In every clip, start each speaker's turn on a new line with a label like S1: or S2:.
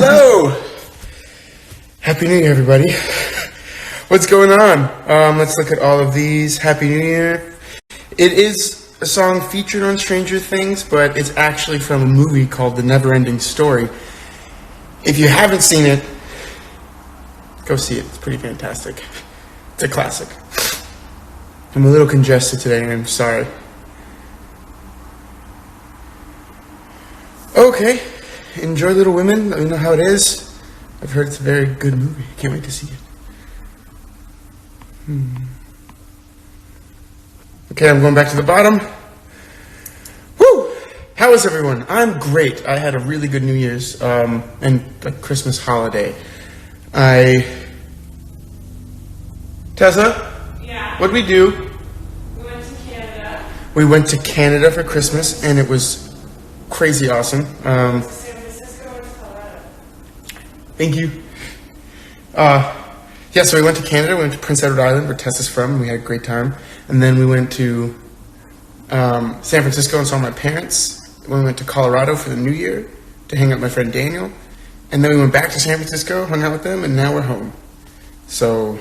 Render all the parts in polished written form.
S1: Hello! Happy New Year, everybody. What's going on? Let's look at all of these. Happy New Year. It is a song featured on Stranger Things, but it's actually from a movie called The Never-Ending Story. If you haven't seen it, go see it. It's pretty fantastic. It's a classic. I'm a little congested today, and I'm sorry. Okay. Enjoy Little Women. Let me know how it is. I've heard it's a very good movie. Can't wait to see it. Okay, I'm going back to the bottom. Woo! How is everyone? I'm great. I had a really good New Year's and a Christmas holiday. Tessa?
S2: Yeah.
S1: What'd we do?
S2: We went to Canada.
S1: We went to Canada for Christmas, and it was crazy awesome.
S2: San Francisco and Colorado.
S1: Thank you. So we went to Canada. We went to Prince Edward Island, where Tessa's from, and we had a great time. And then we went to San Francisco and saw my parents. Then we went to Colorado for the New Year to hang out with my friend Daniel. And then we went back to San Francisco, hung out with them, and now we're home. So,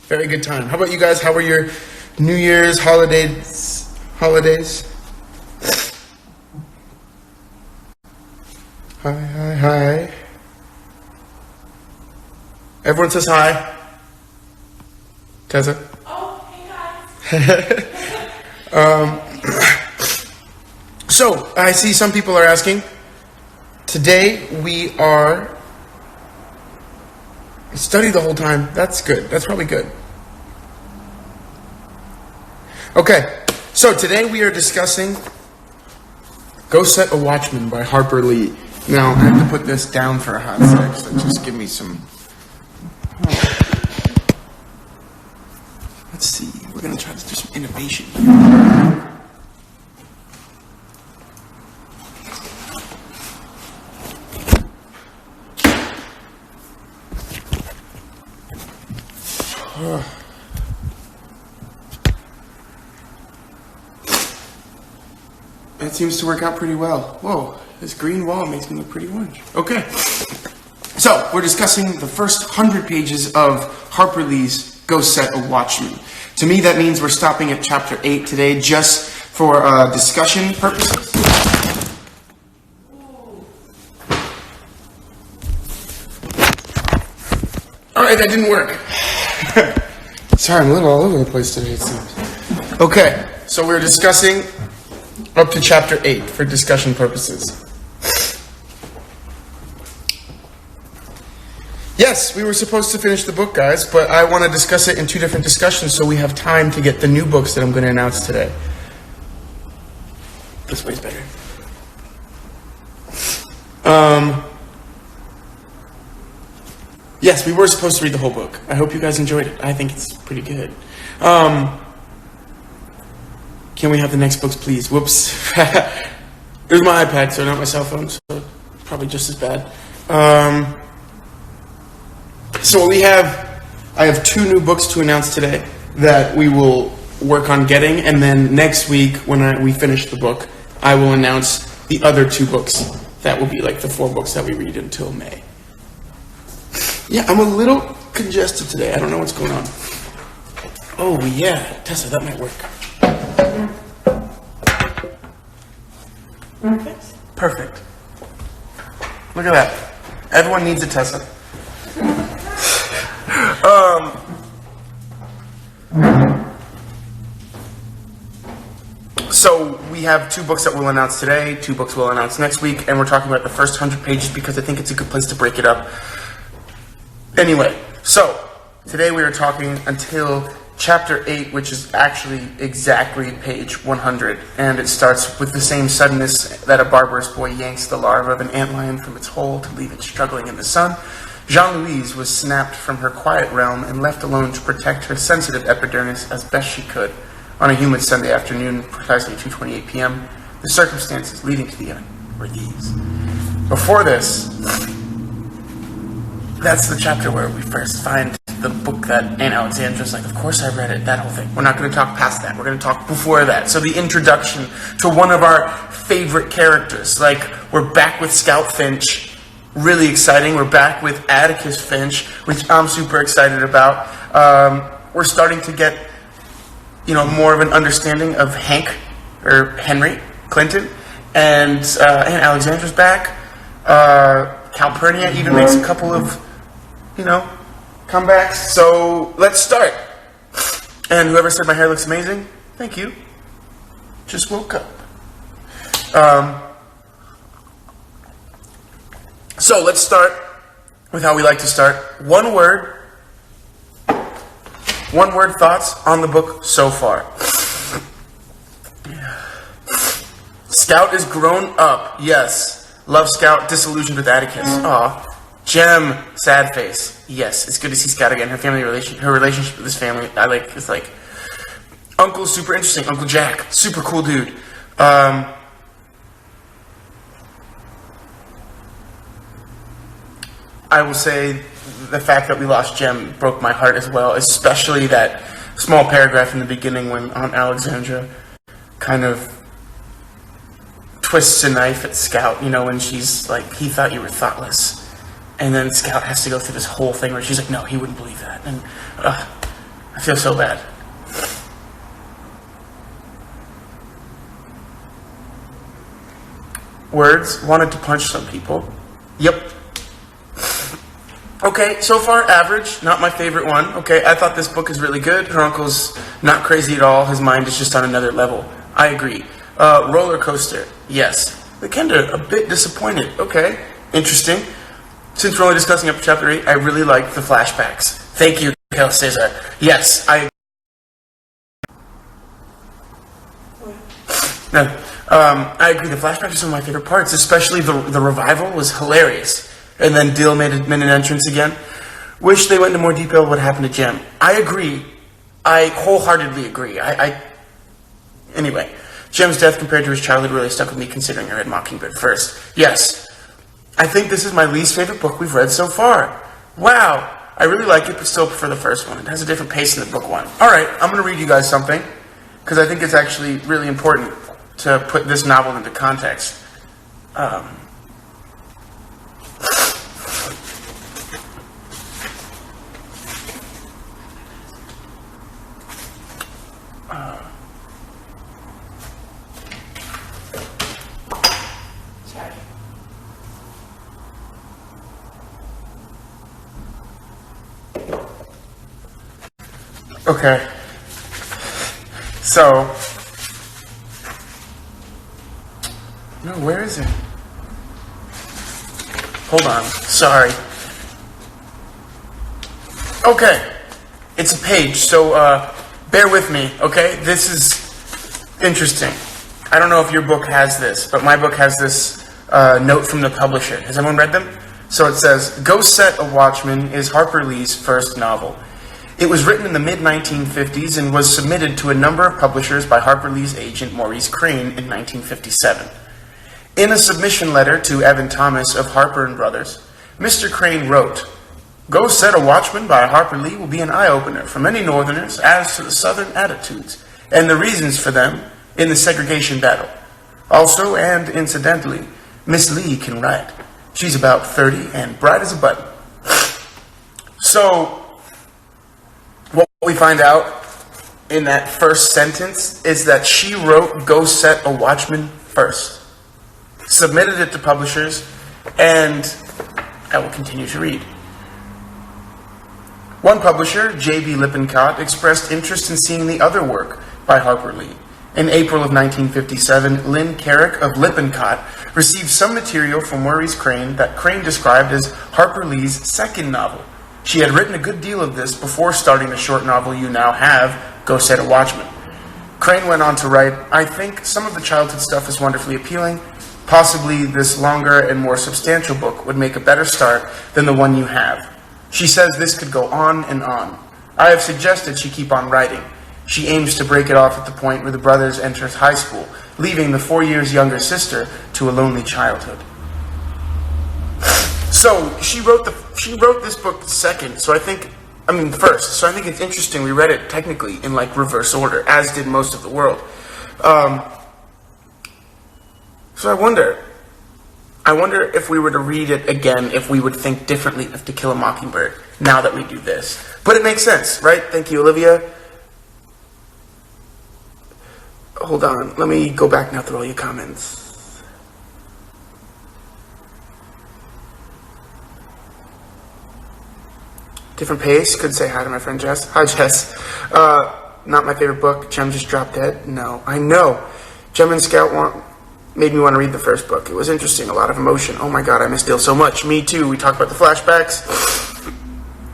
S1: very good time. How about you guys? How were your New Year's holidays? Hi. Everyone says hi. Tessa?
S2: Oh, hey guys.
S1: So, I see some people are asking. Today we are... Study the whole time. That's good. That's probably good. Okay, so today we are discussing Go Set a Watchman by Harper Lee. Now, I have to put this down for a hot sec, so just give me some... Let's see. We're going to try to do some innovation here. That seems to work out pretty well. Whoa, this green wall makes me look pretty orange. Okay. So, we're discussing the first 100 pages of Harper Lee's Go Set a Watchman. To me, that means we're stopping at chapter 8 today just for discussion purposes. Alright, that didn't work. Sorry, I'm a little all over the place today, it seems. Okay, so we're discussing up to chapter 8 for discussion purposes. Yes, we were supposed to finish the book, guys, but I want to discuss it in 2 different discussions so we have time to get the new books that I'm going to announce today. This way's better. Yes, we were supposed to read the whole book. I hope you guys enjoyed it. I think it's pretty good. Can we have the next books, please? Whoops. It was my iPad, so not my cell phone, so probably just as bad. So I have 2 new books to announce today that we will work on getting, and then next week, when we finish the book, I will announce the other 2 books. That will be like the 4 books that we read until May. Yeah, I'm a little congested today. I don't know what's going on. Oh, yeah. Tessa, that might work. Perfect. Look at that. Everyone needs a Tessa. So we have 2 books that we'll announce today, 2 books we'll announce next week, and we're talking about the first 100 pages because I think it's a good place to break it up. Anyway, so today we are talking until chapter 8, which is actually exactly page 100, and it starts with the same suddenness that a barbarous boy yanks the larva of an antlion from its hole to leave it struggling in the sun. Jean-Louise was snapped from her quiet realm and left alone to protect her sensitive epidermis as best she could on a humid Sunday afternoon, precisely 2:28 p.m. The circumstances leading to the event were these. Before this, that's the chapter where we first find the book that Aunt Alexandra's like, of course I read it, that whole thing. We're not going to talk past that. We're going to talk before that. So the introduction to one of our favorite characters. Like, we're back with Scout Finch. really exciting. We're back with Atticus Finch, which I'm super excited about. We're starting to get, more of an understanding of Henry Clinton, and Alexandra's back. Calpurnia even makes a couple of, comebacks. So let's start. And whoever said my hair looks amazing, thank you. Just woke up. So let's start with how we like to start. One word thoughts on the book so far. Scout is grown up. Yes. Love Scout, disillusioned with Atticus. Aw. Jem, sad face. Yes, it's good to see Scout again. Her relationship with his family, it's like Uncle, super interesting. Uncle Jack, super cool dude. I will say the fact that we lost Jem broke my heart as well, especially that small paragraph in the beginning when Aunt Alexandra kind of twists a knife at Scout, when she's like, he thought you were thoughtless. And then Scout has to go through this whole thing where she's like, no, he wouldn't believe that. And I feel so bad. Words, wanted to punch some people. Yep. Okay, so far average, not my favorite one. Okay, I thought this book is really good. Her uncle's not crazy at all. His mind is just on another level. I agree. Roller coaster, yes. The Kenda, a bit disappointed. Okay, interesting. Since we're only discussing up to chapter 8, I really like the flashbacks. Thank you, Kel Cesar. Yes, I agree. The flashbacks are some of my favorite parts, especially the revival was hilarious. And then Dill made an entrance again. Wish they went into more detail what happened to Jem. I agree. I wholeheartedly agree. Anyway, Jem's death compared to his childhood really stuck with me, considering I read Mockingbird first. Yes. I think this is my least favorite book we've read so far. Wow. I really like it, but still prefer the first one. It has a different pace than the book one. Alright, I'm going to read you guys something, because I think it's actually really important to put this novel into context. Okay, so, no, where is it? Hold on, sorry. Okay, it's a page, so bear with me, okay? This is interesting. I don't know if your book has this, but my book has this note from the publisher. Has everyone read them? So it says, Go Set a Watchman is Harper Lee's first novel. It was written in the mid-1950s and was submitted to a number of publishers by Harper Lee's agent Maurice Crane in 1957. In a submission letter to Evan Thomas of Harper & Brothers, Mr. Crane wrote, Go Set a Watchman by Harper Lee will be an eye-opener for many Northerners as to the Southern attitudes and the reasons for them in the segregation battle. Also, and incidentally, Miss Lee can write. She's about 30 and bright as a button. So, what we find out in that first sentence is that she wrote Go Set a Watchman first, submitted it to publishers, and I will continue to read. One publisher, J.B. Lippincott, expressed interest in seeing the other work by Harper Lee. In April of 1957, Lynn Carrick of Lippincott received some material from Maurice Crane that Crane described as Harper Lee's second novel. She had written a good deal of this before starting the short novel you now have, Go Set a Watchman. Crane went on to write, I think some of the childhood stuff is wonderfully appealing. Possibly this longer and more substantial book would make a better start than the one you have. She says this could go on and on. I have suggested she keep on writing. She aims to break it off at the point where the brothers enter high school, leaving the 4 years younger sister to a lonely childhood. So she wrote this book second. First. So I think it's interesting. We read it technically in reverse order, as did most of the world. So I wonder, I wonder if we were to read it again, if we would think differently of To Kill a Mockingbird now that we do this. But it makes sense, right? Thank you, Olivia. Hold on. Let me go back now through all your comments. Different pace. Could say hi to my friend Jess. Hi, Jess. Not my favorite book. Jem just dropped dead. No, I know. Jem and Scout made me want to read the first book. It was interesting. A lot of emotion. Oh my god, I miss Dale so much. Me too. We talked about the flashbacks.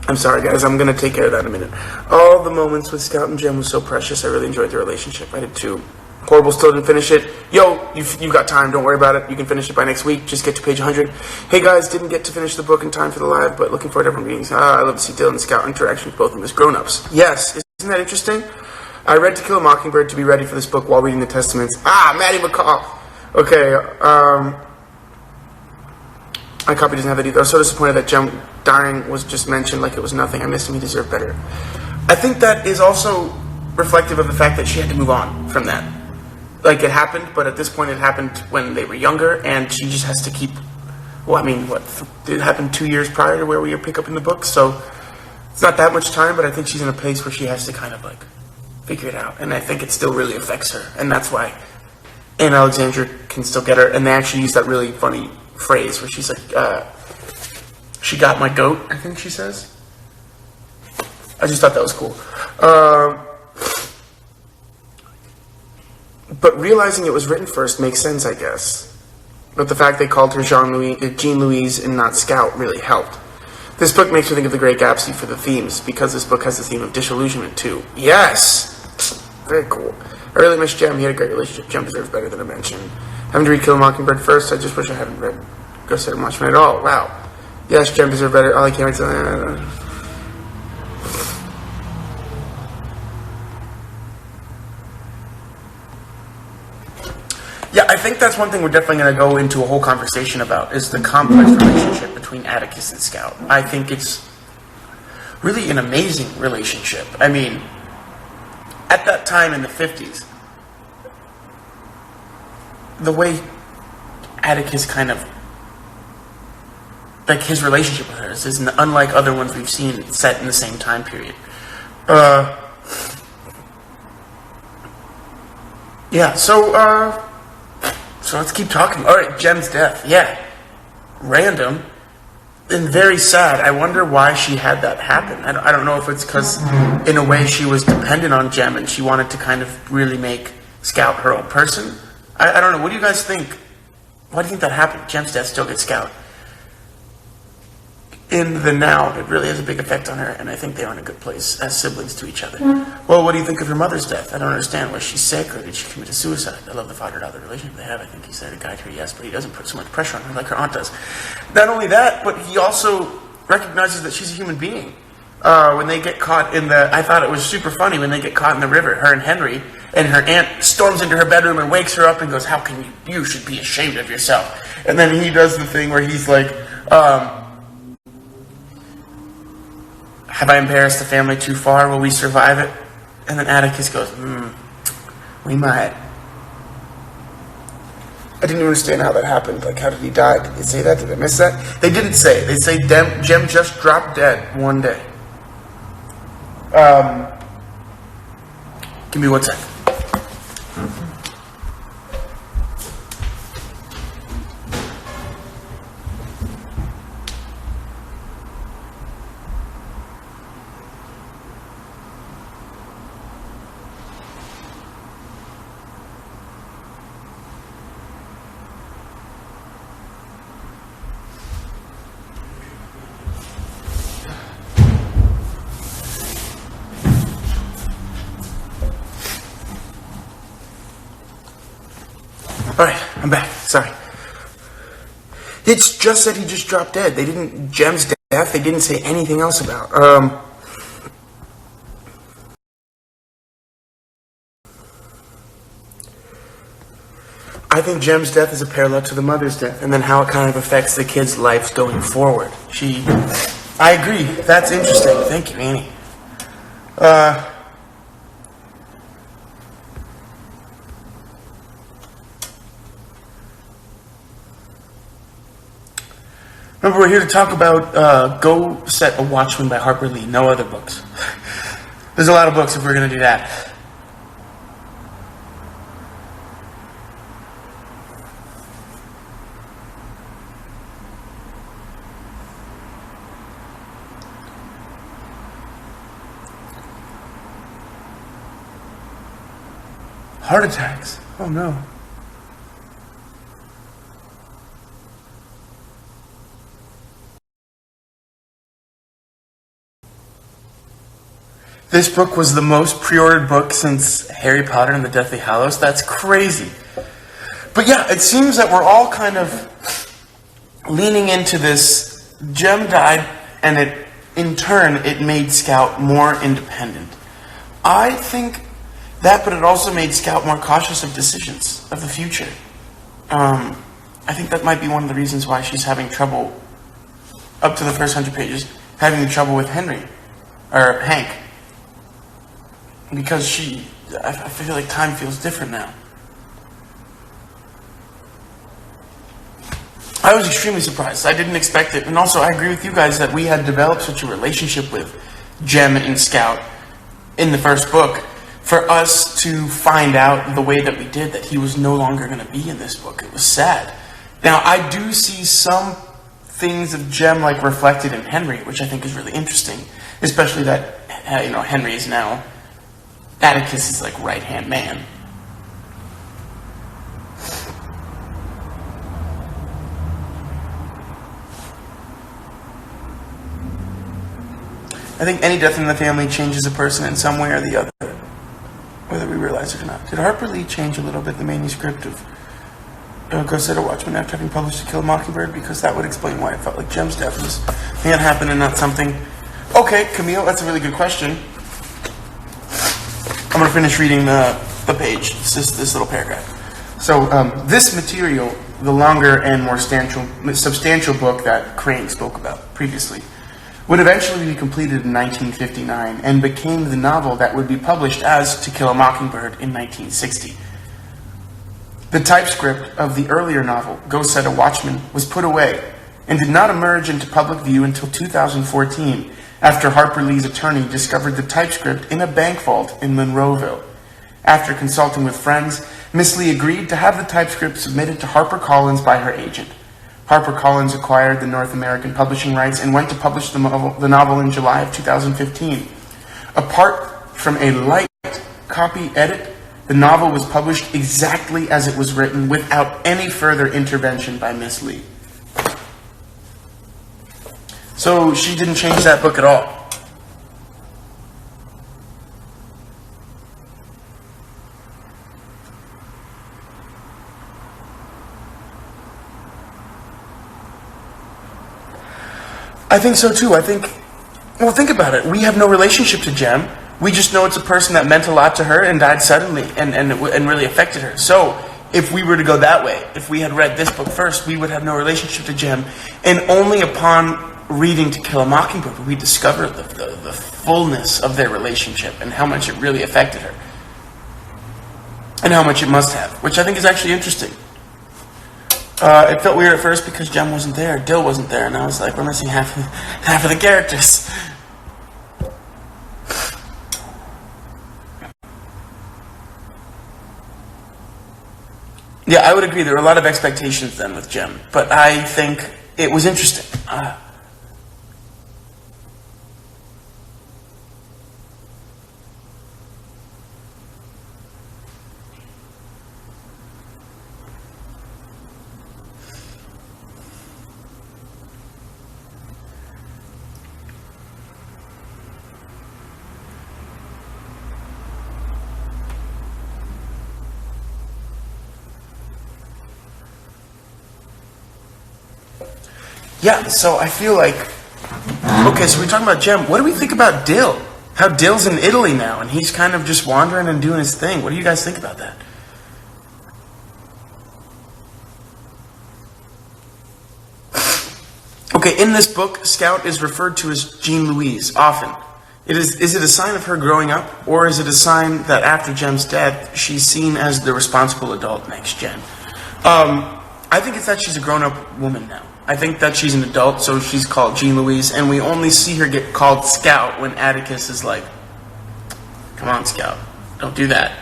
S1: I'm sorry, guys. I'm going to take care of that in a minute. All the moments with Scout and Jem was so precious. I really enjoyed the relationship. I did too. Horrible still didn't finish it. Yo, you got time. Don't worry about it. You can finish it by next week. Just get to page 100. Hey, guys. Didn't get to finish the book in time for the live, but looking forward to different readings. I love to see Dylan and Scout interaction with both of them as grown-ups. Yes. Isn't that interesting? I read To Kill a Mockingbird to be ready for this book while reading the Testaments. Maddie McCall. Okay, my copy doesn't have that either. I was so disappointed that Jem dying was just mentioned like it was nothing. I missed him. He deserved better. I think that is also reflective of the fact that she had to move on from that. Like, it happened, but at this point it happened when they were younger, and she just has to keep... Well, I mean, it happened 2 years prior to where we pick up in the book, so it's not that much time, but I think she's in a place where she has to kind of, like, figure it out, and I think it still really affects her, and that's why Anne Alexandra can still get her, and they actually use that really funny phrase where she's like, she got my goat, I think she says. I just thought that was cool. But realizing it was written first makes sense, I guess. But the fact they called her Jean Louise and not Scout really helped. This book makes me think of The Great Gatsby for the themes, because this book has the theme of disillusionment too. Yes! Very cool. I really miss Jem. He had a great relationship. Jem deserves better than I mentioned. Having to read Kill a Mockingbird first, I just wish I hadn't read Ghost and Watchman at all. Wow. Yes, Jem deserves better. All I can't wait to... Yeah, I think that's one thing we're definitely going to go into a whole conversation about, is the complex relationship between Atticus and Scout. I think it's really an amazing relationship. I mean, at that time in the 50s, the way Atticus kind of, like, his relationship with her is unlike other ones we've seen set in the same time period. Yeah, so let's keep talking. Alright, Jem's death. Yeah. Random and very sad. I wonder why she had that happen. I don't know if it's because, in a way, she was dependent on Jem and she wanted to kind of really make Scout her own person. I don't know. What do you guys think? Why do you think that happened? Jem's death still gets Scout. In the now, it really has a big effect on her, and I think they are in a good place as siblings to each other. Well, what do you think of her mother's death? I don't understand. Was she sick, or did she commit a suicide? I love the father-daughter relationship they have. I think he said a guide her, yes, but he doesn't put so much pressure on her like her aunt does. Not only that, but he also recognizes that she's a human being. When they get caught in the... I thought it was super funny when they get caught in the river, her and Henry, and her aunt storms into her bedroom and wakes her up and goes, how can you... You should be ashamed of yourself. And then he does the thing where he's like... have I embarrassed the family too far? Will we survive it? And then Atticus goes, we might. I didn't even understand how that happened. Like, how did he die? Did they say that? Did I miss that? They didn't say. They say Jem just dropped dead one day. Give me 1 second. Alright, I'm back. Sorry. It's just that he just dropped dead. They didn't... Jem's death, they didn't say anything else about. I think Jem's death is a parallel to the mother's death, and then how it kind of affects the kids' lives going forward. I agree. That's interesting. Thank you, Annie. Remember, we're here to talk about Go Set a Watchman by Harper Lee. No other books. There's a lot of books if we're going to do that. Heart attacks. Oh no. This book was the most pre-ordered book since Harry Potter and the Deathly Hallows. That's crazy. But yeah, it seems that we're all kind of leaning into this. Jem died, and in turn, it made Scout more independent. I think that, but it also made Scout more cautious of decisions of the future. I think that might be one of the reasons why she's having trouble, up to the first 100 pages, having trouble with Hank. Because I feel like time feels different now. I was extremely surprised. I didn't expect it. And also, I agree with you guys that we had developed such a relationship with Jem and Scout in the first book. For us to find out the way that we did, that he was no longer going to be in this book, it was sad. Now, I do see some things of Jem like reflected in Henry, which I think is really interesting. Especially that, Henry is now Atticus' like right-hand man. I think any death in the family changes a person in some way or the other, whether we realize it or not. Did Harper Lee change a little bit the manuscript of Go Set a Watchman after having published To Kill a Mockingbird? Because that would explain why it felt like Jem's death was something that happened and not something. Okay, Camille, that's a really good question. I'm going to finish reading the page, this little paragraph. So this material, the longer and more substantial book that Crane spoke about previously, would eventually be completed in 1959 and became the novel that would be published as To Kill a Mockingbird in 1960. The typescript of the earlier novel, Go Set a Watchman, was put away and did not emerge into public view until 2014, after Harper Lee's attorney discovered the typescript in a bank vault in Monroeville. After consulting with friends, Miss Lee agreed to have the typescript submitted to HarperCollins by her agent. HarperCollins acquired the North American publishing rights and went to publish the novel in July of 2015. Apart from a light copy edit, the novel was published exactly as it was written, without any further intervention by Miss Lee. So she didn't change that book at all. I think so too. Think about it. We have no relationship to Jem. We just know it's a person that meant a lot to her and died suddenly and really affected her. So if we were to go that way, if we had read this book first, we would have no relationship to Jem. And only upon reading To Kill a Mockingbird would we discover the fullness of their relationship and how much it really affected her. And how much it must have, which I think is actually interesting. It felt weird at first because Jem wasn't there, Dill wasn't there, and I was like, we're missing half of the characters. Yeah, I would agree. There were a lot of expectations then with Jem, but I think it was interesting. Yeah, so I feel like, okay, so we're talking about Jem. What do we think about Dill? How Dill's in Italy now, and he's kind of just wandering and doing his thing. What do you guys think about that? Okay, in this book, Scout is referred to as Jean Louise often. Is it a sign of her growing up, or is it a sign that after Jem's death, she's seen as the responsible adult next gen? I think it's that she's a grown-up woman now. I think that she's an adult, so she's called Jean Louise, and we only see her get called Scout when Atticus is like, come on, Scout, don't do that.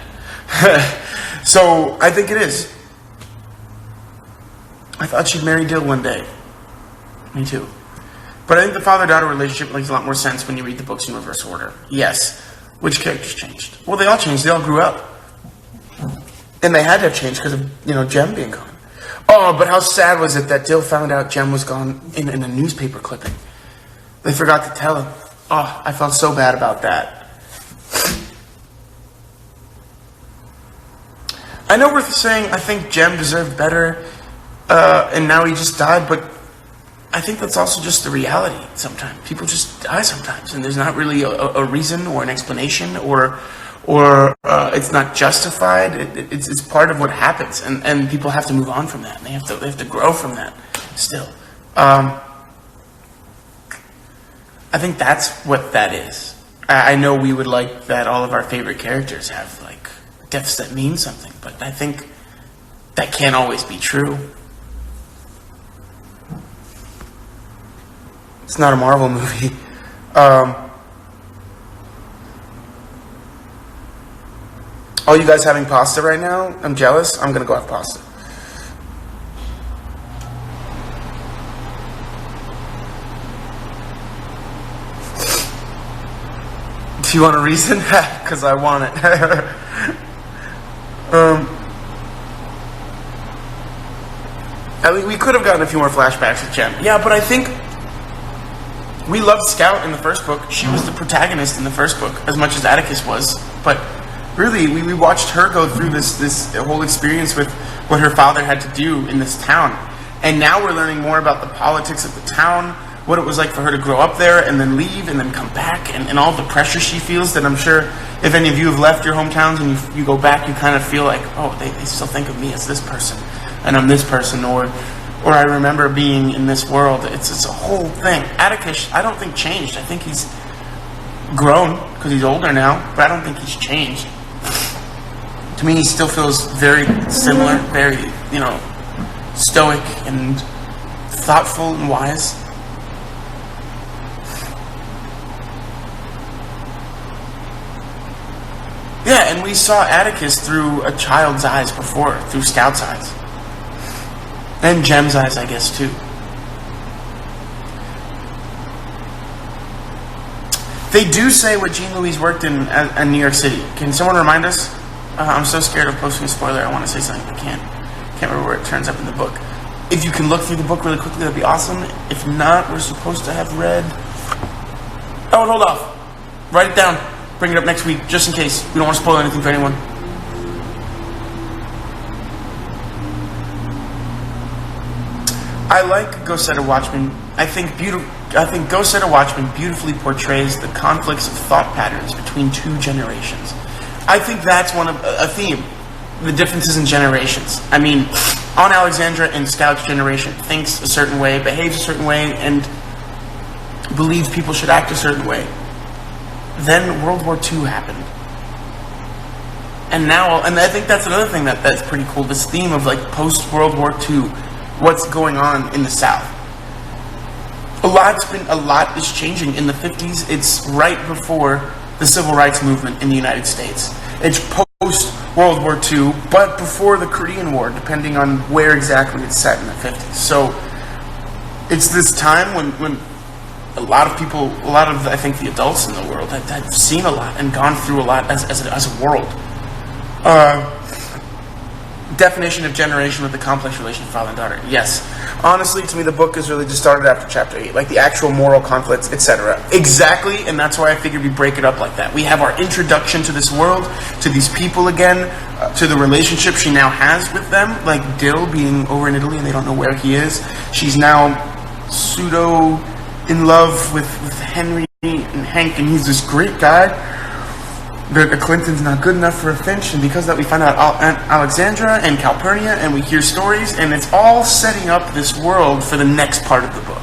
S1: So I think it is. I thought she'd marry Dill one day. Me too. But I think the father-daughter relationship makes a lot more sense when you read the books in reverse order. Yes. Which characters changed? Well, they all changed. They all grew up. And they had to have changed because of, Jem being gone. Oh, but how sad was it that Dill found out Jem was gone in a newspaper clipping? They forgot to tell him. Oh, I felt so bad about that. I know we're saying I think Jem deserved better, and now he just died, but I think that's also just the reality sometimes. People just die sometimes, and there's not really a reason or an explanation, or it's not justified. It's part of what happens, and people have to move on from that. And they have to grow from that still. I think that's what that is. I know we would like that all of our favorite characters have like deaths that mean something, but I think that can't always be true. It's not a Marvel movie. Oh, you guys having pasta right now? I'm jealous. I'm gonna go have pasta. Do you want a reason? Because I want it. I mean, we could have gotten a few more flashbacks with Jem. Yeah, but I think we loved Scout in the first book. She was the protagonist in the first book, as much as Atticus was. But really, we watched her go through this whole experience with what her father had to do in this town. And now we're learning more about the politics of the town, what it was like for her to grow up there and then leave and then come back, and all the pressure she feels that I'm sure if any of you have left your hometowns and you go back, you kind of feel like, oh, they still think of me as this person, and I'm this person, or I remember being in this world. It's a whole thing. Atticus, I don't think changed. I think he's grown because he's older now, but I don't think he's changed. To me, he still feels very similar, very, stoic and thoughtful and wise. Yeah, and we saw Atticus through a child's eyes before, through Scout's eyes. And Jem's eyes, I guess, too. They do say what Jean Louise worked in New York City. Can someone remind us? I'm so scared of posting a spoiler. I want to say something, but can't remember where it turns up in the book. If you can look through the book really quickly, that'd be awesome. If not, we're supposed to have read... Oh, hold off. Write it down. Bring it up next week, just in case. We don't want to spoil anything for anyone. I like Go Set a Watchman. I think Go Set a Watchman beautifully portrays the conflicts of thought patterns between two generations. I think that's a theme. The differences in generations. I mean, Aunt Alexandra in Scout's generation thinks a certain way, behaves a certain way, and believes people should act a certain way. Then World War II happened. And I think that's another thing that's pretty cool, this theme of like post-World War II, what's going on in the South. A lot is changing. In the 50s, it's right before the Civil Rights Movement in the United States. It's post-World War II, but before the Korean War, depending on where exactly it's set in the 50s. So it's this time when a lot of people, I think, the adults in the world have seen a lot and gone through a lot as a world. Definition of generation with the complex relation of father and daughter. Yes. Honestly, to me, the book is really just started after chapter 8, like the actual moral conflicts, etc. Exactly, and that's why I figured we break it up like that. We have our introduction to this world, to these people again, to the relationship she now has with them, like Dill being over in Italy and they don't know where he is. She's now pseudo in love with Henry and Hank, and he's this great guy. But Clinton's not good enough for a Finch, and because of that we find out Aunt Alexandra and Calpurnia, and we hear stories, and it's all setting up this world for the next part of the book.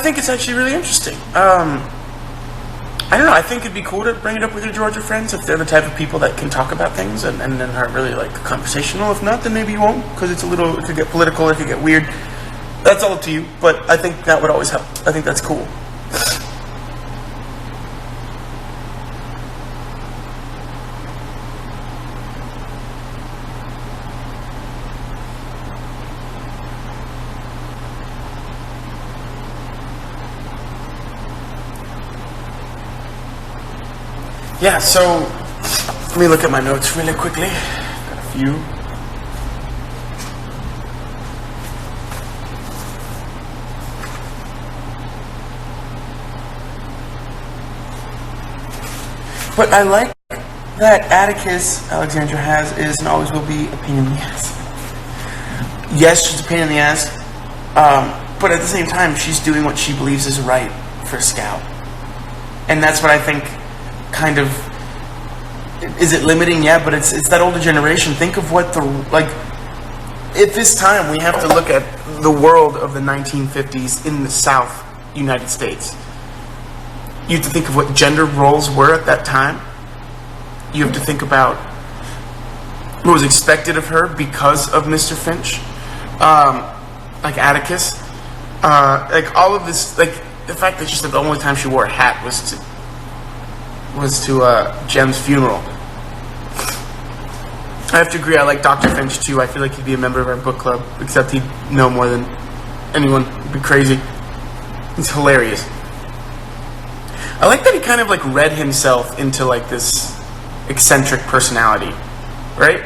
S1: think it's actually really interesting. I don't know, I think it'd be cool to bring it up with your Georgia friends if they're the type of people that can talk about things and are really like conversational. If not, then maybe you won't, because it could get political, it could get weird. That's all up to you, but I think that would always help. I think that's cool. Yeah, so let me look at my notes really quickly. Got a few. What I like that Atticus, Alexandra, has is and always will be a pain in the ass. Yes, she's a pain in the ass, but at the same time, she's doing what she believes is right for Scout. And that's what I think kind of, is it limiting? Yeah, but it's that older generation. Think of what at this time, we have to look at the world of the 1950s in the South United States. You have to think of what gender roles were at that time. You have to think about what was expected of her because of Mr. Finch, like Atticus, like all of this, like the fact that she said the only time she wore a hat was to Jem's funeral. I have to agree, I like Dr. Finch too. I feel like he'd be a member of our book club, except he'd know more than anyone. He'd be crazy. He's hilarious. I like that he kind of like read himself into like this eccentric personality, right?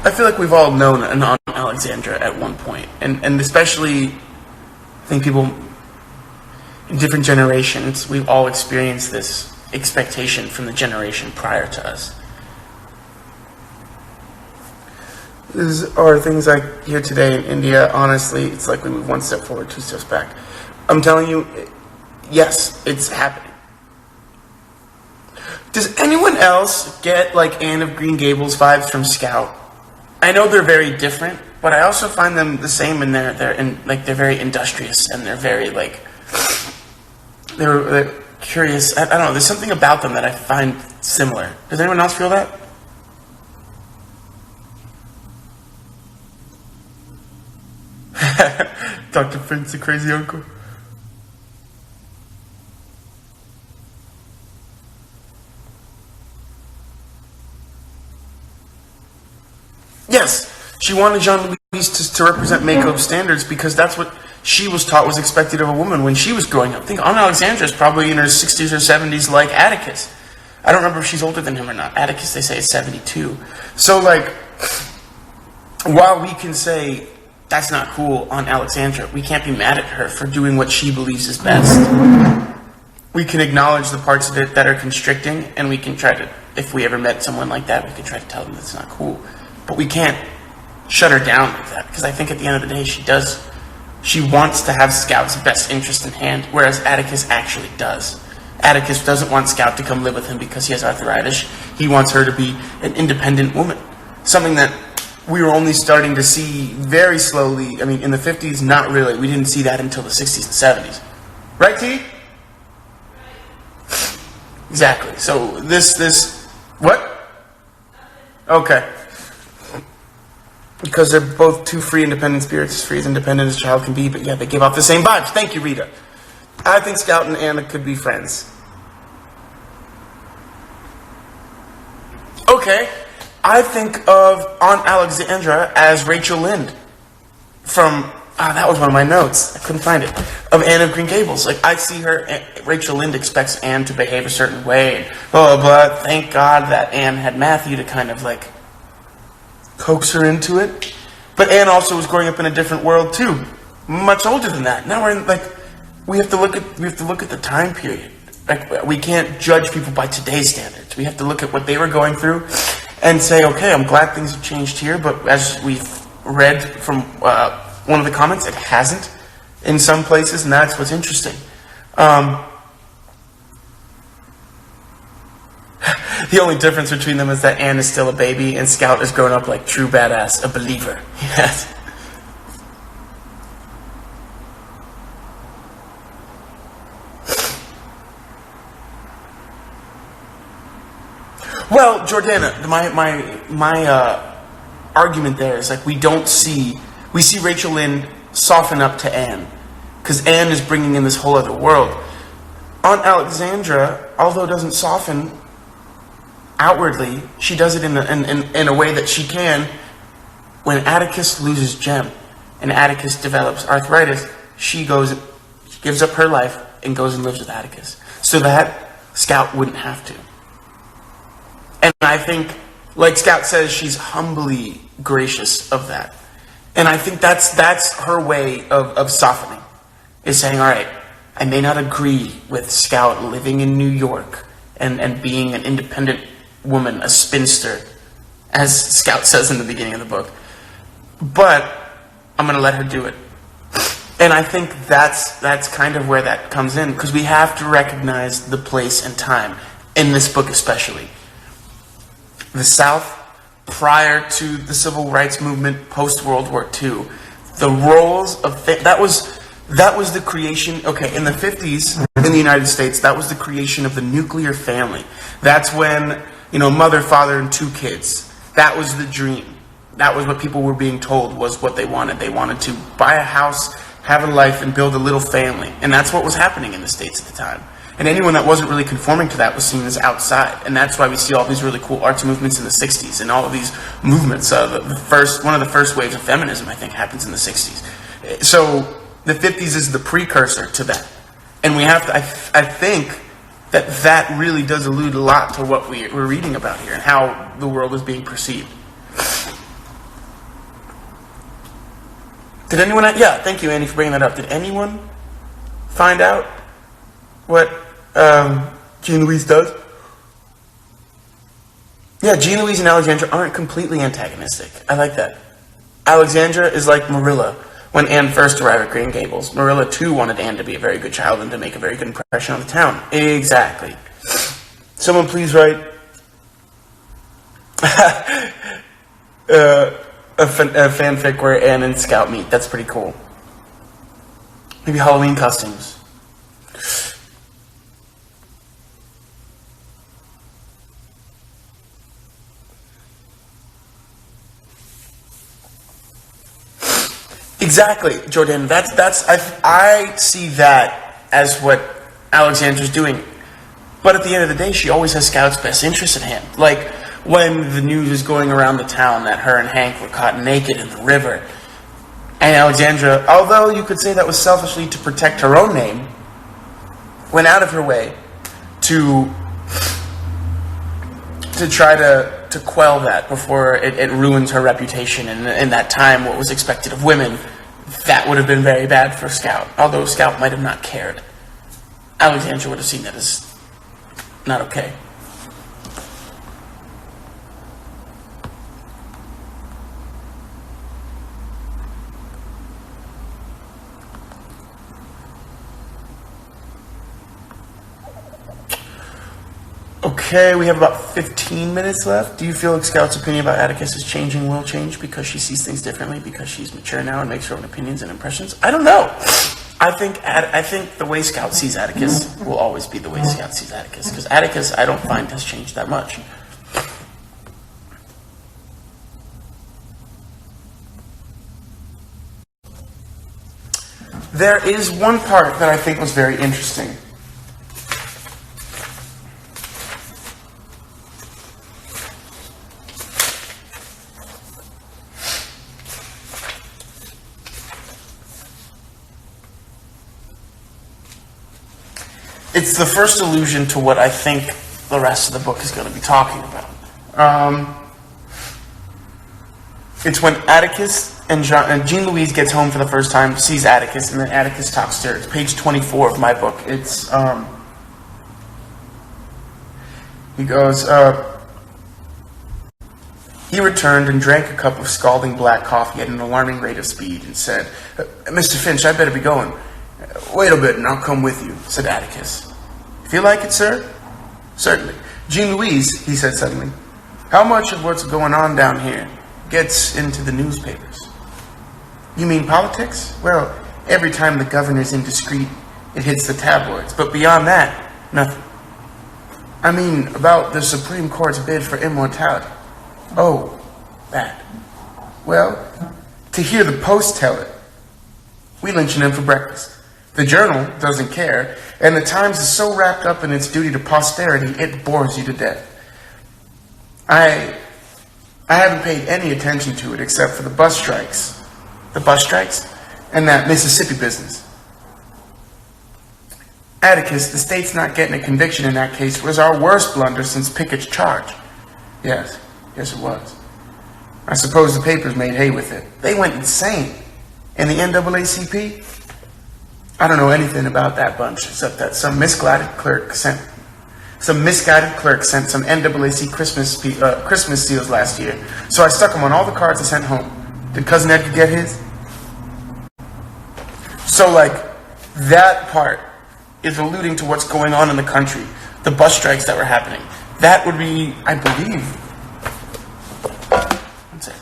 S1: I feel like we've all known an Aunt Alexandra at one point, and especially I think people in different generations, we've all experienced this expectation from the generation prior to us. These are things I hear today in India. Honestly, it's like we move one step forward, two steps back. I'm telling you, yes, it's happening. Does anyone else get like Anne of Green Gables vibes from Scout? I know they're very different, but I also find them the same in they're very industrious and they're very like they're curious. I don't know. There's something about them that I find similar. Does anyone else feel that? Dr. Finch, the crazy uncle. Yes, she wanted Jean Louise to represent Mako standards because that's what she was taught was expected of a woman when she was growing up. I think Aunt Alexandra is probably in her 60s or 70s like Atticus. I don't remember if she's older than him or not. Atticus, they say, is 72. So, like, while we can say that's not cool, Aunt Alexandra, we can't be mad at her for doing what she believes is best. We can acknowledge the parts of it that are constricting, and we can try to, if we ever met someone like that, we can try to tell them that's not cool. But we can't shut her down like that, because I think at the end of the day, she wants to have Scout's best interest in hand, whereas Atticus actually does. Atticus doesn't want Scout to come live with him because he has arthritis. He wants her to be an independent woman. Something that we were only starting to see very slowly. I mean, in the 50s, not really. We didn't see that until the 60s and 70s. Right, T? Exactly. So this, what? Okay. Because they're both two free, independent spirits, as free as independent as a child can be, but yeah, they give off the same vibes. Thank you, Rita. I think Scout and Anna could be friends. Okay, I think of Aunt Alexandra as Rachel Lynde from, that was one of my notes, I couldn't find it, of Anne of Green Gables. Like, I see her, Rachel Lynde expects Anne to behave a certain way, and blah, blah, blah. Thank God that Anne had Matthew to kind of, like, coax her into it. But Anne also was growing up in a different world too, much older than that. Now we're in, like, we have to look at the time period. Like, we can't judge people by today's standards. We have to look at what they were going through and say, okay, I'm glad things have changed here, but as we've read from one of the comments, it hasn't. in some places, and that's what's interesting. The only difference between them is that Anne is still a baby and Scout has grown up like true badass, a believer. Yes. Well, Jordana, my argument there is like we see Rachel Lynn soften up to Anne, because Anne is bringing in this whole other world. Aunt Alexandra, although doesn't soften outwardly, she does it in a way that she can. When Atticus loses Jem and Atticus develops arthritis, she gives up her life and goes and lives with Atticus, so that Scout wouldn't have to. And I think, like Scout says, she's humbly gracious of that. And I think that's her way of softening, is saying, all right, I may not agree with Scout living in New York and being an independent woman, a spinster, as Scout says in the beginning of the book, but I'm going to let her do it. And I think that's kind of where that comes in, because we have to recognize the place and time, in this book especially. The South, prior to the Civil Rights Movement, post-World War II, the roles of... that was the creation... Okay, in the 50s, in the United States, that was the creation of the nuclear family. That's when, mother, father, and 2 kids. That was the dream. That was what people were being told was what they wanted. They wanted to buy a house, have a life, and build a little family. And that's what was happening in the States at the time. And anyone that wasn't really conforming to that was seen as outside. And that's why we see all these really cool arts movements in the 60s and all of these movements. One of the first waves of feminism, I think, happens in the 60s. So the 50s is the precursor to that. And we have to, I think that really does allude a lot to what we're reading about here and how the world is being perceived. Did anyone... Yeah, thank you, Annie, for bringing that up. Did anyone find out what Jean Louise does? Yeah, Jean Louise and Alexandra aren't completely antagonistic. I like that. Alexandra is like Marilla when Anne first arrived at Green Gables. Marilla, too, wanted Anne to be a very good child and to make a very good impression on the town. Exactly. Someone please write a fanfic where Anne and Scout meet. That's pretty cool. Maybe Halloween costumes. Exactly, Jordan. I see that as what Alexandra's doing. But at the end of the day, she always has Scout's best interest at hand. Like when the news is going around the town that her and Hank were caught naked in the river, and Alexandra, although you could say that was selfishly to protect her own name, went out of her way to try to quell that before it ruins her reputation. And in that time, what was expected of women, that would have been very bad for Scout. Although Scout might have not cared. Alexandra would have seen that as not okay. Okay, we have about 15 minutes left. Do you feel like Scout's opinion about Atticus is changing, will change, because she sees things differently, because she's mature now and makes her own opinions and impressions? I don't know. I think the way Scout sees Atticus will always be the way Scout sees Atticus, because Atticus, I don't find, has changed that much. There is one part that I think was very interesting. It's the first allusion to what I think the rest of the book is going to be talking about. It's when Atticus and Jean Louise gets home for the first time, sees Atticus, and then Atticus talks to her. It's page 24 of my book. It's he goes, He returned and drank a cup of scalding black coffee at an alarming rate of speed and said, "Mr. Finch, I better be going." "Wait a bit and I'll come with you," said Atticus. "Feel like it, sir?" "Certainly. Jean Louise," he said suddenly, "how much of what's going on down here gets into the newspapers?" "You mean politics? Well, every time the governor's indiscreet, it hits the tabloids. But beyond that, nothing." "I mean, about the Supreme Court's bid for immortality." "Oh, that. Well, to hear the Post tell it, we lynching him for breakfast. The Journal doesn't care, and the Times is so wrapped up in its duty to posterity, it bores you to death. I haven't paid any attention to it except for the bus strikes. The bus strikes? And that Mississippi business. Atticus, the state's not getting a conviction in that case was our worst blunder since Pickett's charge." Yes it was. "I suppose the papers made hay with it. They went insane. And the NAACP? I don't know anything about that bunch except that some misguided clerk sent some NAAC Christmas seals last year. So I stuck them on all the cards I sent home. Did Cousin Edgar get his?" So, that part is alluding to what's going on in the country, the bus strikes that were happening. That would be, I believe, one second.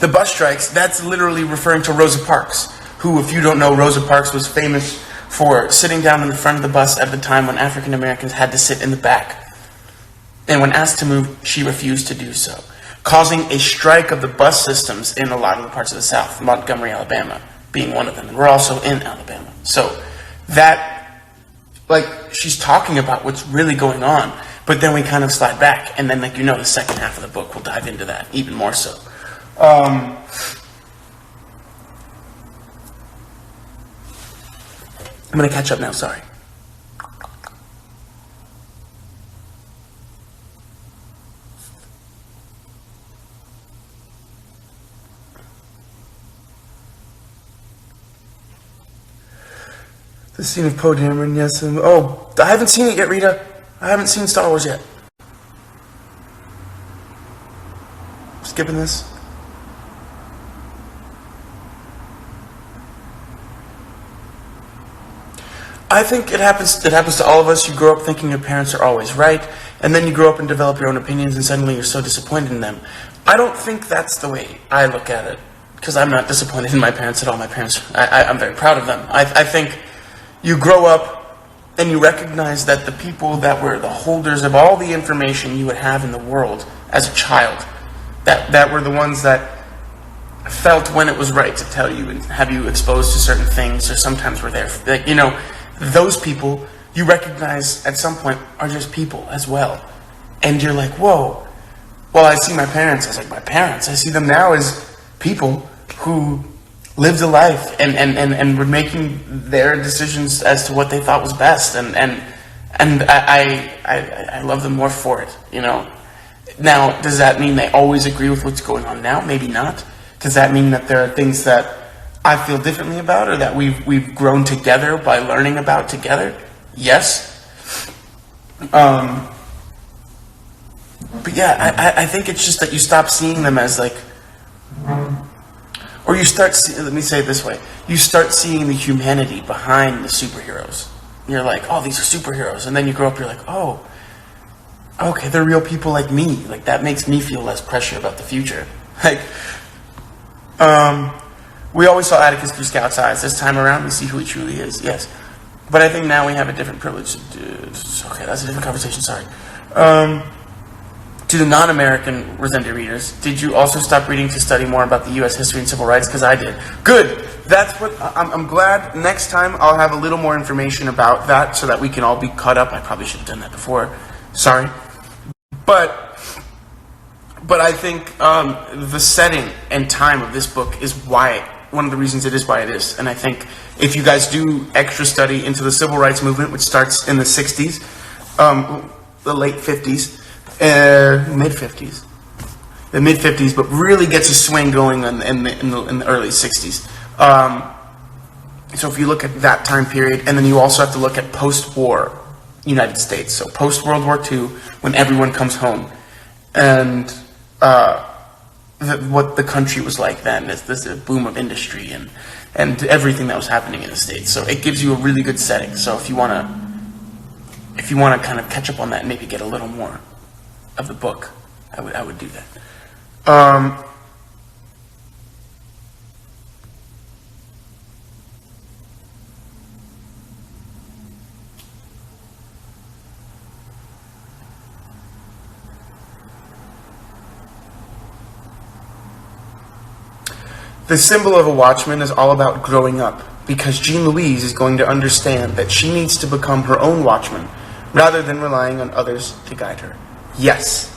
S1: The bus strikes, that's literally referring to Rosa Parks, who, if you don't know, Rosa Parks was famous for sitting down in the front of the bus at the time when African Americans had to sit in the back. And when asked to move, she refused to do so, causing a strike of the bus systems in a lot of the parts of the South, Montgomery, Alabama, being one of them. And we're also in Alabama. So that, she's talking about what's really going on, but then we kind of slide back. And then, the second half of the book will dive into that even more so. I'm going to catch up now, sorry. The scene of Poe Dameron, yes. I haven't seen it yet, Rita. I haven't seen Star Wars yet. Skipping this. I think it happens to all of us. You grow up thinking your parents are always right, and then you grow up and develop your own opinions, and suddenly you're so disappointed in them. I don't think that's the way I look at it, because I'm not disappointed in my parents at all. My parents, I'm very proud of them. I think you grow up and you recognize that the people that were the holders of all the information you would have in the world as a child, that were the ones that felt when it was right to tell you and have you exposed to certain things, or sometimes were there, those people you recognize at some point are just people as well. And you're like, whoa. Well, I see my parents. I was like, my parents. I see them now as people who lived a life and were making their decisions as to what they thought was best. And I love them more for it, Now, does that mean they always agree with what's going on now? Maybe not. Does that mean that there are things that I feel differently about, or that we've grown together by learning about together? Yes. But yeah, I think it's just that you stop seeing them as or you start let me say it this way, you start seeing the humanity behind the superheroes. You're like, oh, these are superheroes. And then you grow up, you're like, oh, okay, they're real people like me. That makes me feel less pressure about the future. We always saw Atticus through Scout's eyes. This time around, we see who he truly is, yes. But I think now we have a different privilege. Okay, that's a different conversation, sorry. To the non-American Rosende readers, did you also stop reading to study more about the U.S. history and civil rights? Because I did. Good. That's what I'm glad. Next time I'll have a little more information about that so that we can all be caught up. I probably should have done that before. Sorry. But I think the setting and time of this book is one of the reasons it is why it is. And I think if you guys do extra study into the civil rights movement, which starts in the 60s, the late 50s, mid 50s, the mid 50s, but really gets a swing going in the early 60s. So if you look at that time period, and then you also have to look at post-war United States, so post-World War II, when everyone comes home, and what the country was like then, this boom of industry and everything that was happening in the States. So it gives you a really good setting. So if you want to kind of catch up on that and maybe get a little more of the book, I would do that. The symbol of a watchman is all about growing up, because Jean Louise is going to understand that she needs to become her own watchman, rather than relying on others to guide her. Yes.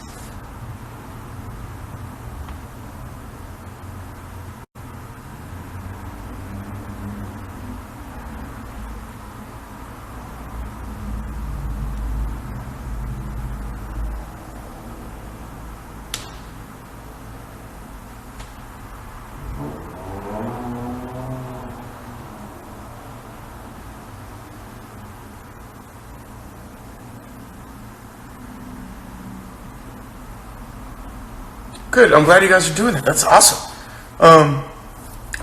S1: Good. I'm glad you guys are doing that. That's awesome.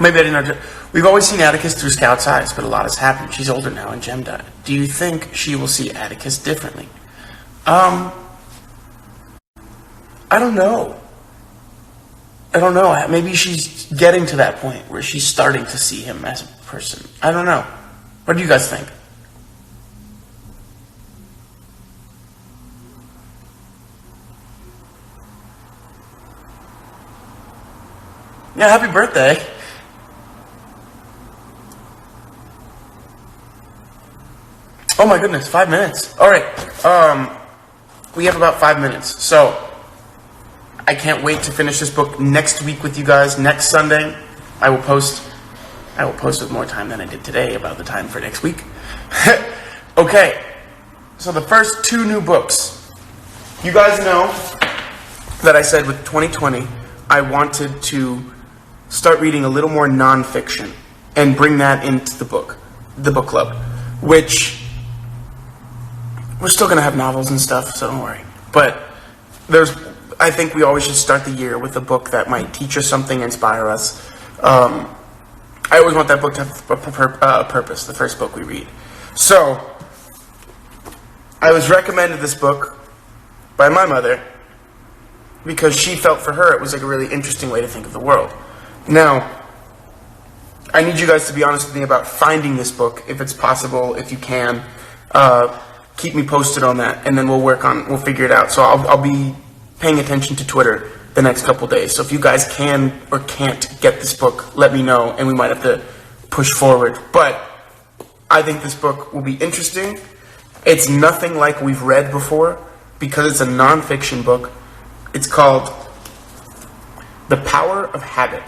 S1: Maybe I didn't know. We've always seen Atticus through Scout's eyes, but a lot has happened. She's older now, and Jem died. Do you think she will see Atticus differently? I don't know. Maybe she's getting to that point where she's starting to see him as a person. I don't know. What do you guys think? Yeah, happy birthday. Oh my goodness, 5 minutes. All right. We have about 5 minutes. So I can't wait to finish this book next week with you guys. Next Sunday, I will post with more time than I did today about the time for next week. Okay. So the first 2 new books. You guys know that I said with 2020, I wanted to start reading a little more nonfiction and bring that into the book club, which we're still going to have novels and stuff, so don't worry. But I think we always should start the year with a book that might teach us something, inspire us. I always want that book to have a purpose, the first book we read. So, I was recommended this book by my mother because she felt for her it was like a really interesting way to think of the world. Now, I need you guys to be honest with me about finding this book, if it's possible, if you can. Keep me posted on that, and then we'll figure it out. So I'll be paying attention to Twitter the next couple days. So if you guys can or can't get this book, let me know, and we might have to push forward. But I think this book will be interesting. It's nothing like we've read before, because it's a nonfiction book. It's called The Power of Habit.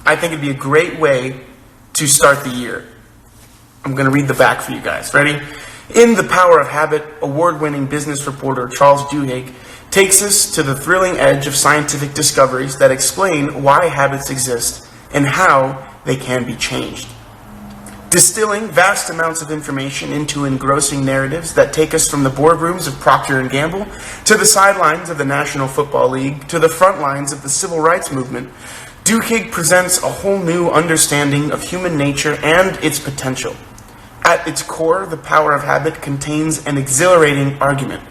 S1: I think it'd be a great way to start the year. I'm going to read the back for you guys. Ready? In The Power of Habit, award-winning business reporter Charles Duhigg takes us to the thrilling edge of scientific discoveries that explain why habits exist and how they can be changed. Distilling vast amounts of information into engrossing narratives that take us from the boardrooms of Procter & Gamble to the sidelines of the National Football League to the front lines of the civil rights movement, Duhigg presents a whole new understanding of human nature and its potential. At its core, The Power of Habit contains an exhilarating argument.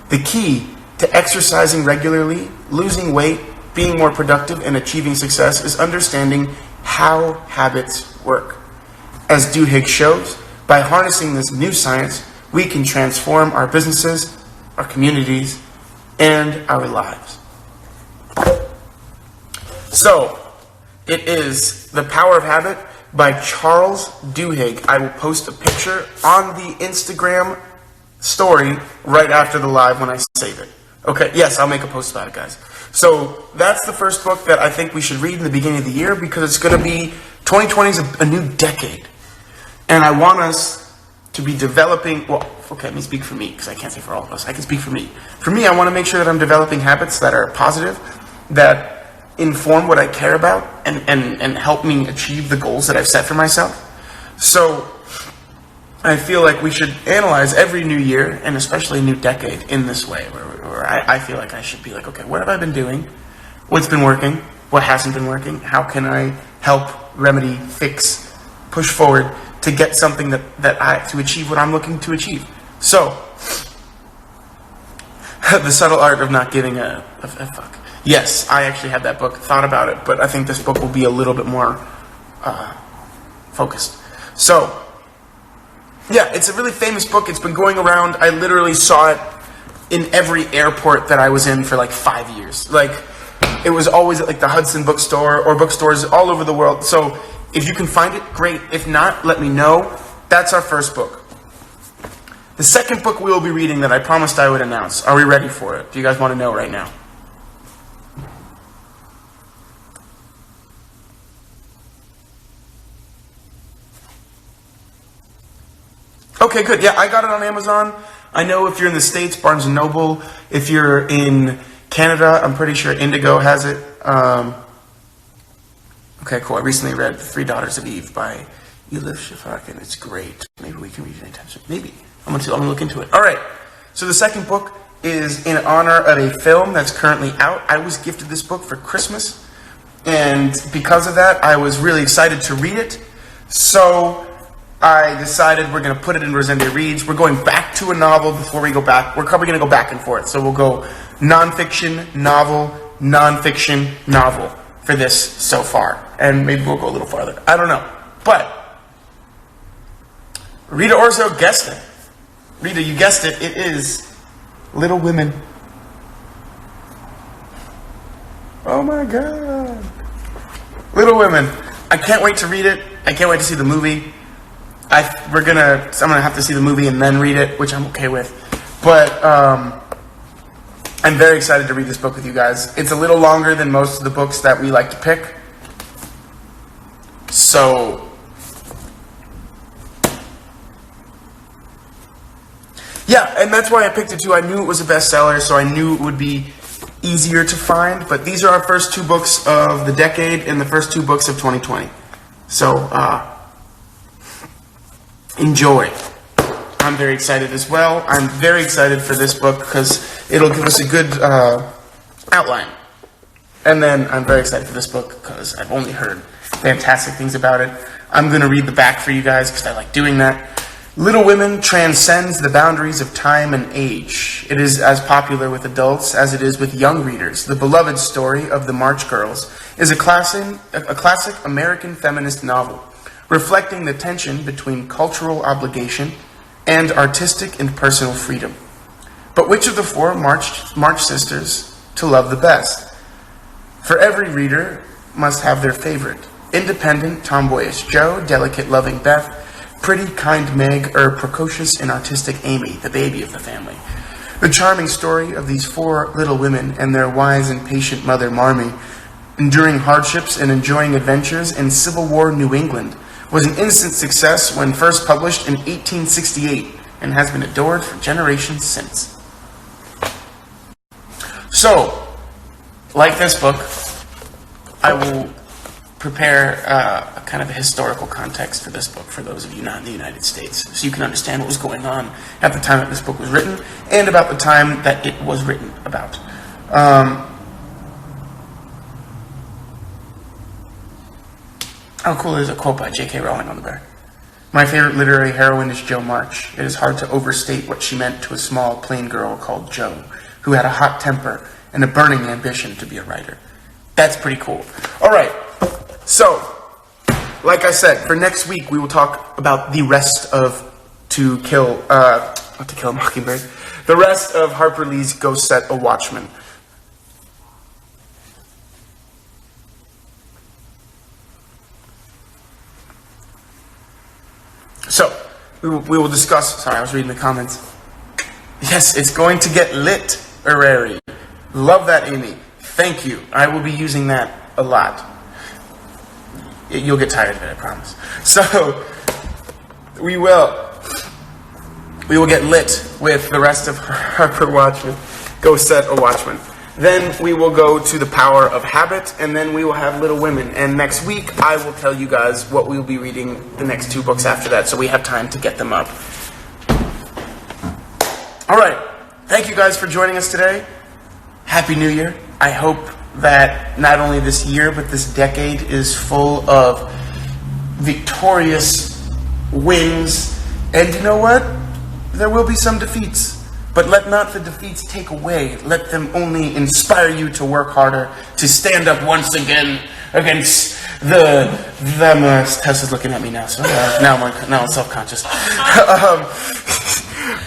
S1: The key to exercising regularly, losing weight, being more productive, and achieving success is understanding how habits work. As Duhigg shows, by harnessing this new science, we can transform our businesses, our communities, and our lives. So, it is The Power of Habit by Charles Duhigg. I will post a picture on the Instagram story right after the live when I save it. Okay, yes, I'll make a post about it, guys. So, that's the first book that I think we should read in the beginning of the year, because it's going to be, 2020 is a new decade. And I want us to be developing, well, okay, let me speak for me, because I can't say for all of us. I can speak for me. For me, I want to make sure that I'm developing habits that are positive, that inform what I care about, and help me achieve the goals that I've set for myself. So, I feel like we should analyze every new year, and especially a new decade, in this way, where I feel like I should be like, okay, what have I been doing? What's been working? What hasn't been working? How can I help, remedy, fix, push forward to get something to achieve what I'm looking to achieve? So, the subtle art of not giving a fuck. Yes, I actually had that book, thought about it, but I think this book will be a little bit more focused. So, yeah, it's a really famous book. It's been going around. I literally saw it in every airport that I was in for like 5 years. Like, it was always at like the Hudson bookstore or bookstores all over the world. So, if you can find it, great. If not, let me know. That's our first book. The second book we will be reading that I promised I would announce. Are we ready for it? Do you guys want to know right now? Okay, good. Yeah, I got it on Amazon. I know if you're in the States, Barnes & Noble. If you're in Canada, I'm pretty sure Indigo has it. Okay, cool. I recently read The Three Daughters of Eve by Elif Shafak, and it's great. Maybe we can read it anytime soon. Maybe. I'm gonna look into it. All right. So the second book is in honor of a film that's currently out. I was gifted this book for Christmas, and because of that, I was really excited to read it. So I decided we're going to put it in Rosende Reads. We're going back to a novel before we go back. We're probably going to go back and forth. So we'll go nonfiction, novel, nonfiction, novel for this so far. And maybe we'll go a little farther. I don't know. But Rita Orzo guessed it. Rita, you guessed it. It is Little Women. Oh my God. Little Women. I can't wait to read it. I can't wait to see the movie. I'm gonna have to see the movie and then read it, which I'm okay with. But I'm very excited to read this book with you guys. It's a little longer than most of the books that we like to pick. So, yeah, and that's why I picked it too. I knew it was a bestseller, so I knew it would be easier to find. But these are our first 2 books of the decade and the first 2 books of 2020. So, enjoy. I'm very excited as well. I'm very excited for this book because it'll give us a good outline. And then I'm very excited for this book because I've only heard fantastic things about it. I'm going to read the back for you guys because I like doing that. Little Women transcends the boundaries of time and age. It is as popular with adults as it is with young readers. The beloved story of the March Girls is a classic American feminist novel, reflecting the tension between cultural obligation and artistic and personal freedom. But which of the 4 March sisters to love the best? For every reader must have their favorite. Independent, tomboyish Jo, delicate, loving Beth, pretty, kind Meg, or precocious and artistic Amy, the baby of the family. The charming story of these 4 little women and their wise and patient mother Marmee, enduring hardships and enjoying adventures in Civil War New England, was an instant success when first published in 1868 and has been adored for generations since. So, like this book, I will prepare a kind of a historical context for this book for those of you not in the United States, so you can understand what was going on at the time that this book was written and about the time that it was written about. Oh, cool, there's a quote by J.K. Rowling on the back. My favorite literary heroine is Jo March. It is hard to overstate what she meant to a small, plain girl called Jo, who had a hot temper and a burning ambition to be a writer. That's pretty cool. All right, so, like I said, for next week, we will talk about the rest of Not to Kill a Mockingbird, the rest of Harper Lee's Ghost Set, A Watchman. So, we will discuss... Sorry, I was reading the comments. Yes, it's going to get lit, Arari. Love that, Amy. Thank you. I will be using that a lot. You'll get tired of it, I promise. So, we will. We will get lit with the rest of Harper Watchman. Go set a Watchman. Then we will go to The Power of Habit, and then we will have Little Women. And next week, I will tell you guys what we will be reading the next 2 books after that, so we have time to get them up. All right. Thank you guys for joining us today. Happy New Year. I hope that not only this year, but this decade is full of victorious wins. And you know what? There will be some defeats. But let not the defeats take away. Let them only inspire you to work harder, to stand up once again against them. Tessa's looking at me now, so now I'm self-conscious.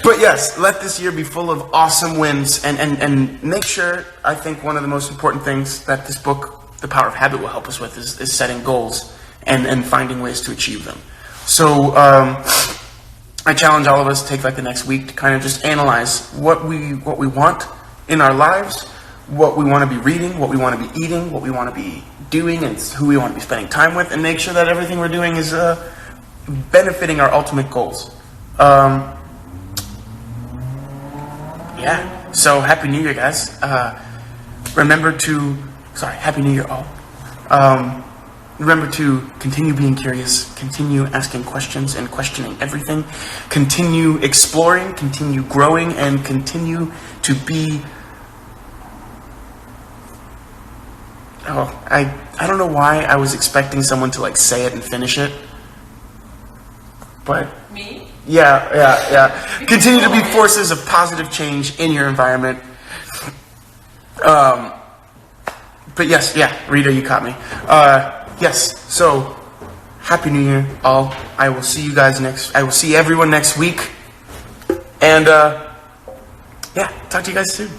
S1: But yes, let this year be full of awesome wins, and make sure, I think one of the most important things that this book, The Power of Habit, will help us with is setting goals and finding ways to achieve them. So I challenge all of us to take like the next week to kind of just analyze what we want in our lives, what we want to be reading, what we want to be eating, what we want to be doing, and who we want to be spending time with, and make sure that everything we're doing is benefiting our ultimate goals. Yeah, so Happy New Year, guys. Happy New Year, all. Remember to continue being curious, continue asking questions and questioning everything, continue exploring, continue growing, and continue to be... I don't know why I was expecting someone to like say it and finish it, but...
S2: Me?
S1: Yeah. Continue to be forces of positive change in your environment. But yes, Rita, you caught me. Yes, so Happy New Year, all. I will see everyone next week. And talk to you guys soon.